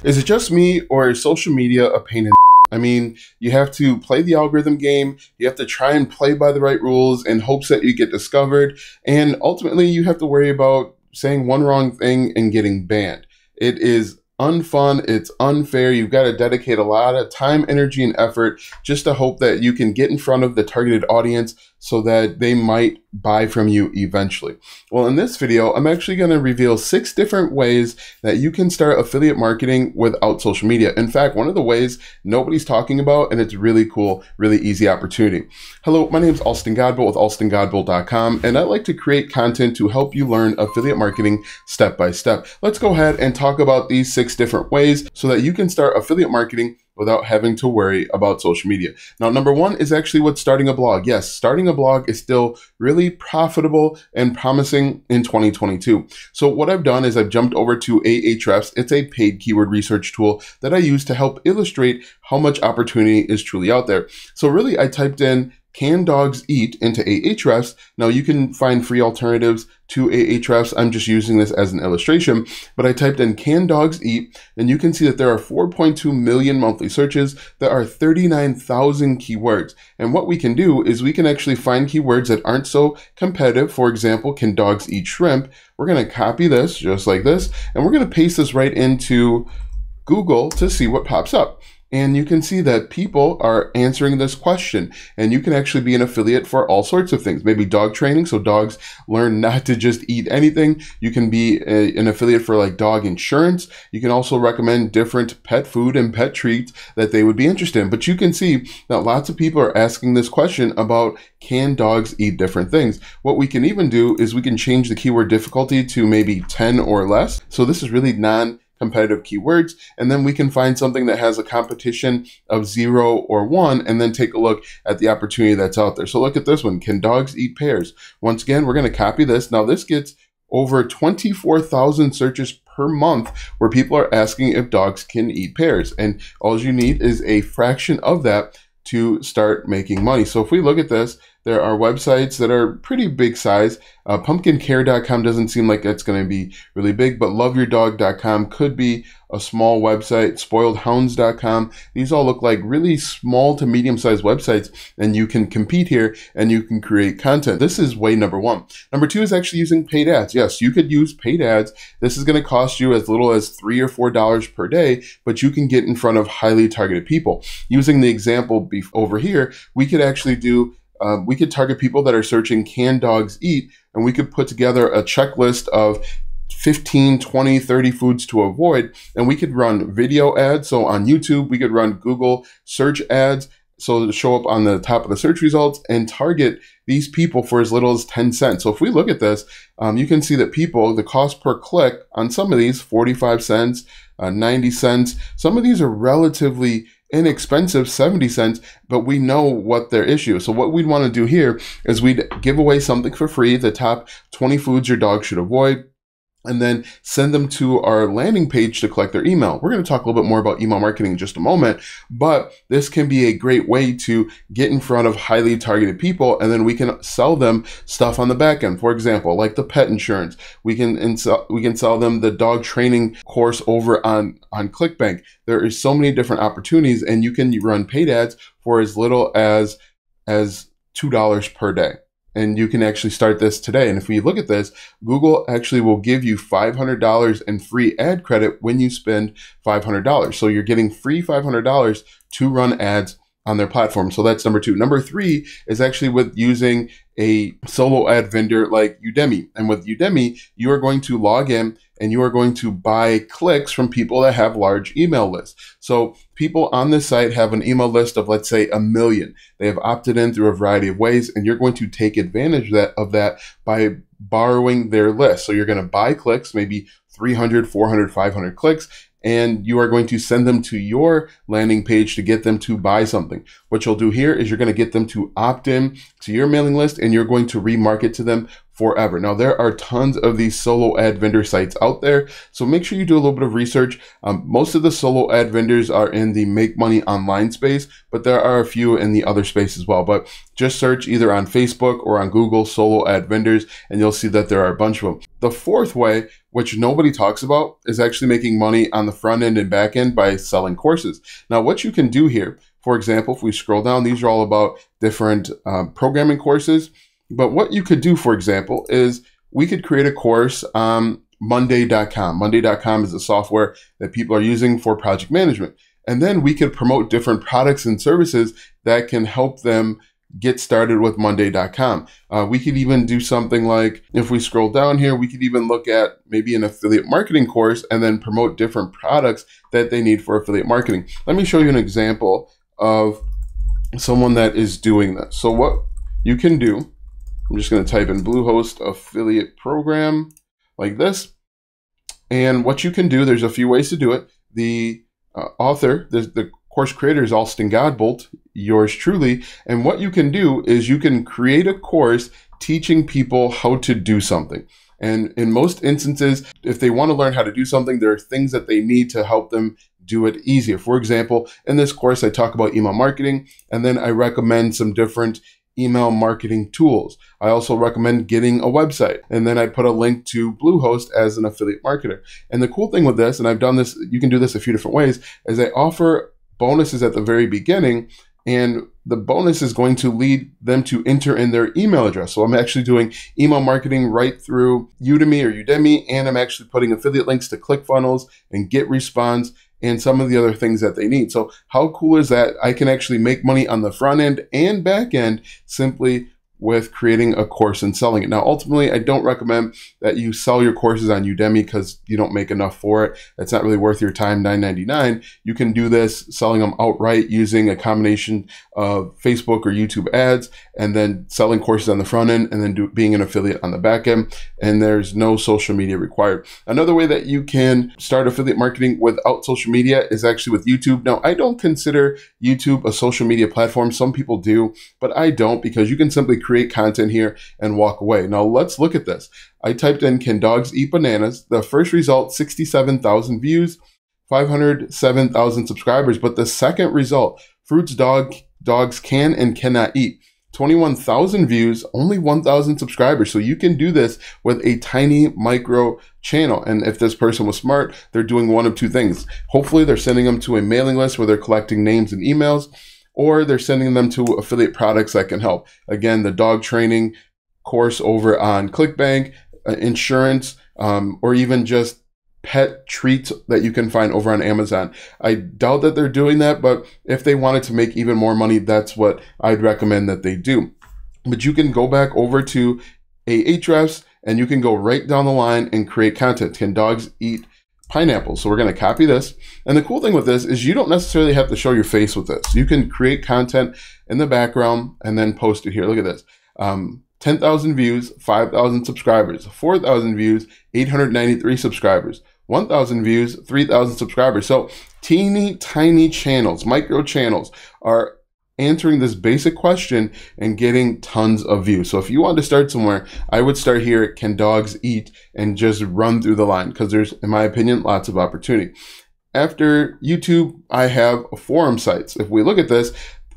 Is it just me, or is social media a pain in I mean, you have to play the algorithm game, you have to try and play by the right rules in hopes that you get discovered, and ultimately you have to worry about saying one wrong thing and getting banned. It is unfun, it's unfair. You've got to dedicate a lot of time, energy, and effort just to hope that you can get in front of the targeted audience so that they might buy from you eventually. Well, in this video, I'm actually going to reveal 6 different ways that you can start affiliate marketing without social media. In fact, one of the ways nobody's talking about, and it's really cool, really easy opportunity. Hello, my name is Alston Godbolt with alstongodbolt.com, and I like to create content to help you learn affiliate marketing step by step. Let's go ahead and talk about these 6 different ways so that you can start affiliate marketing without having to worry about social media. Now, number 1 is actually with starting a blog. Yes, starting a blog is still really profitable and promising in 2022. So what I've done is I've jumped over to Ahrefs. It's a paid keyword research tool that I use to help illustrate how much opportunity is truly out there. So really, I typed in "can dogs eat" into Ahrefs. Now you can find free alternatives to Ahrefs. I'm just using this as an illustration, but I typed in "can dogs eat," and you can see that there are 4.2 million monthly searches. There are 39,000 keywords. And what we can do is we can actually find keywords that aren't so competitive. For example, "can dogs eat shrimp?" We're going to copy this just like this, and we're going to paste this right into Google to see what pops up. And you can see that people are answering this question, and you can actually be an affiliate for all sorts of things. Maybe dog training, so dogs learn not to just eat anything. You can be an affiliate for like dog insurance. You can also recommend different pet food and pet treats that they would be interested in. But you can see that lots of people are asking this question about, can dogs eat different things? What we can even do is we can change the keyword difficulty to maybe 10 or less. So this is really non-competitive keywords, and then we can find something that has a competition of 0 or 1, and then take a look at the opportunity that's out there. So look at this one, "can dogs eat pears?" Once again, we're going to copy this. Now this gets over 24,000 searches per month where people are asking if dogs can eat pears, and all you need is a fraction of that to start making money. So if we look at this, there are websites that are pretty big size. Pumpkincare.com doesn't seem like it's going to be really big, but loveyourdog.com could be a small website. Spoiledhounds.com. These all look like really small to medium-sized websites, and you can compete here and you can create content. This is way number 1. Number 2 is actually using paid ads. Yes, you could use paid ads. This is going to cost you as little as $3 or $4 per day, but you can get in front of highly targeted people. Using the example over here, we could actually do we could target people that are searching "can dogs eat?" and we could put together a checklist of 15, 20, 30 foods to avoid, and we could run video ads. So on YouTube, we could run Google search ads so to show up on the top of the search results and target these people for as little as 10 cents. So if we look at this, you can see that people, the cost per click on some of these, 45 cents, 90 cents. Some of these are relatively inexpensive, 70 cents, but we know what their issue is. So what we'd want to do here is we'd give away something for free, the top 20 foods your dog should avoid, and then send them to our landing page to collect their email. We're going to talk a little bit more about email marketing in just a moment, but this can be a great way to get in front of highly targeted people, and then we can sell them stuff on the back end. For example, like the pet insurance, we can sell them the dog training course over on ClickBank. There is so many different opportunities, and you can run paid ads for as little as $2 per day. And you can actually start this today. And if we look at this, Google actually will give you $500 in free ad credit when you spend $500. So you're getting free $500 to run ads on their platform. So that's number 2. Number 3 is actually with using a solo ad vendor like Udemy. And with Udemy, you are going to log in and you are going to buy clicks from people that have large email lists. So people on this site have an email list of, let's say, 1 million. They have opted in through a variety of ways, and you're going to take advantage of that by borrowing their list. So you're going to buy clicks, maybe 300, 400, 500 clicks, and you are going to send them to your landing page to get them to buy something. What you'll do here is you're going to get them to opt in to your mailing list, and you're going to remarket to them forever. Now, there are tons of these solo ad vendor sites out there, so make sure you do a little bit of research. Most of the solo ad vendors are in the make money online space, but there are a few in the other space as well. But just search either on Facebook or on Google solo ad vendors, and you'll see that there are a bunch of them. The fourth way, which nobody talks about, is actually making money on the front end and back end by selling courses. Now, what you can do here, for example, if we scroll down, these are all about different programming courses. But what you could do, for example, is we could create a course on Monday.com. Monday.com is the software that people are using for project management. And then we could promote different products and services that can help them get started with Monday.com. We could even do something like, if we scroll down here, we could even look at maybe an affiliate marketing course and then promote different products that they need for affiliate marketing. Let me show you an example of someone that is doing this. So what you can do, I'm just going to type in Bluehost affiliate program like this. And what you can do, there's a few ways to do it. The author, the course creator is Austin Godbolt, yours truly. And what you can do is you can create a course teaching people how to do something. And in most instances, if they want to learn how to do something, there are things that they need to help them do it easier. For example, in this course, I talk about email marketing, and then I recommend some different email marketing tools. I also recommend getting a website, and then I put a link to Bluehost as an affiliate marketer. And the cool thing with this, and I've done this, you can do this a few different ways, is I offer bonuses at the very beginning, and the bonus is going to lead them to enter in their email address. So I'm actually doing email marketing right through Udemy or Udemy, and I'm actually putting affiliate links to ClickFunnels and GetResponse and some of the other things that they need. So how cool is that? I can actually make money on the front end and back end simply with creating a course and selling it. Now, ultimately, I don't recommend that you sell your courses on Udemy because you don't make enough for it. It's not really worth your time, $9.99. You can do this selling them outright using a combination of Facebook or YouTube ads, and then selling courses on the front end, and then being an affiliate on the back end. And there's no social media required. Another way that you can start affiliate marketing without social media is actually with YouTube. Now, I don't consider YouTube a social media platform. Some people do, but I don't, because you can simply create content here and walk away. Now, let's look at this. I typed in, can dogs eat bananas? The first result, 67,000 views, 507,000 subscribers. But the second result, fruits dogs can and cannot eat. 21,000 views, only 1,000 subscribers. So you can do this with a tiny micro channel. And if this person was smart, they're doing one of two things. Hopefully they're sending them to a mailing list where they're collecting names and emails, or they're sending them to affiliate products that can help. Again, the dog training course over on ClickBank, insurance, or even just pet treats that you can find over on Amazon. I doubt that they're doing that, but if they wanted to make even more money, that's what I'd recommend that they do. But you can go back over to Ahrefs and you can go right down the line and create content. Can dogs eat pineapples? So we're going to copy this. And the cool thing with this is you don't necessarily have to show your face with this. You can create content in the background and then post it here. Look at this. 10,000 views, 5,000 subscribers, 4,000 views, 893 subscribers, 1,000 views, 3,000 subscribers. So teeny tiny channels, micro channels are answering this basic question and getting tons of views. So if you want to start somewhere, I would start here at can dogs eat and just run through the line, because there's, in my opinion, lots of opportunity. After YouTube, I have forum sites. If we look at this,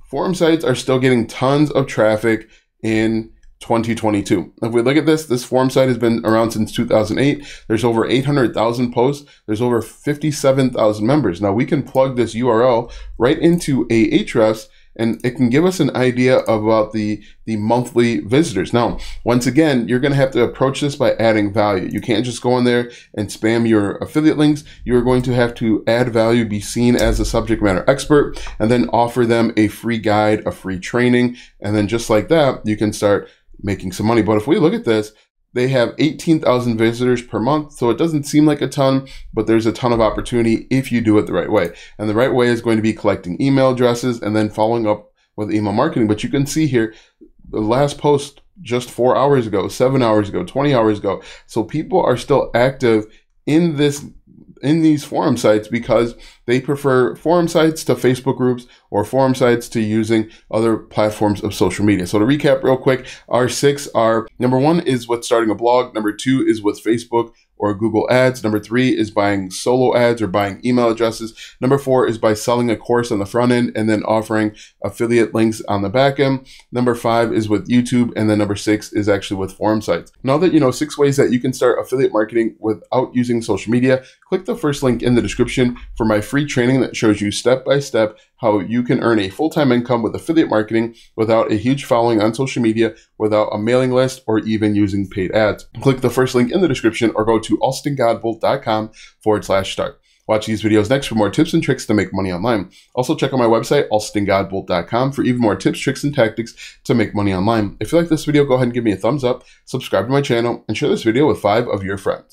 forum sites are still getting tons of traffic in 2022. If we look at this forum site has been around since 2008. There's over 800,000 posts. There's over 57,000 members. Now we can plug this URL right into Ahrefs, and it can give us an idea about the monthly visitors. Now, once again, you're going to have to approach this by adding value. You can't just go in there and spam your affiliate links. You're going to have to add value, be seen as a subject matter expert, and then offer them a free guide, a free training. And then just like that, you can start making some money. But if we look at this, they have 18,000 visitors per month. So it doesn't seem like a ton, but there's a ton of opportunity if you do it the right way. And the right way is going to be collecting email addresses and then following up with email marketing. But you can see here, the last post just 4 hours ago, 7 hours ago, 20 hours ago. So people are still active in this in these forum sites because they prefer forum sites to Facebook groups or forum sites to using other platforms of social media. So to recap real quick, our 6 are: number 1 is with starting a blog, number 2 is with Facebook or Google Ads, number 3 is buying solo ads or buying email addresses, number 4 is by selling a course on the front end and then offering affiliate links on the back end, number 5 is with YouTube, and then number 6 is actually with forum sites. Now that you know 6 ways that you can start affiliate marketing without using social media, click the first link in the description for my free training that shows you step by step how you can earn a full-time income with affiliate marketing without a huge following on social media, without a mailing list, or even using paid ads. Click the first link in the description or go to alstongodbolt.com/start. Watch these videos next for more tips and tricks to make money online. Also check out my website, alstongodbolt.com, for even more tips, tricks, and tactics to make money online. If you like this video, go ahead and give me a thumbs up, subscribe to my channel, and share this video with 5 of your friends.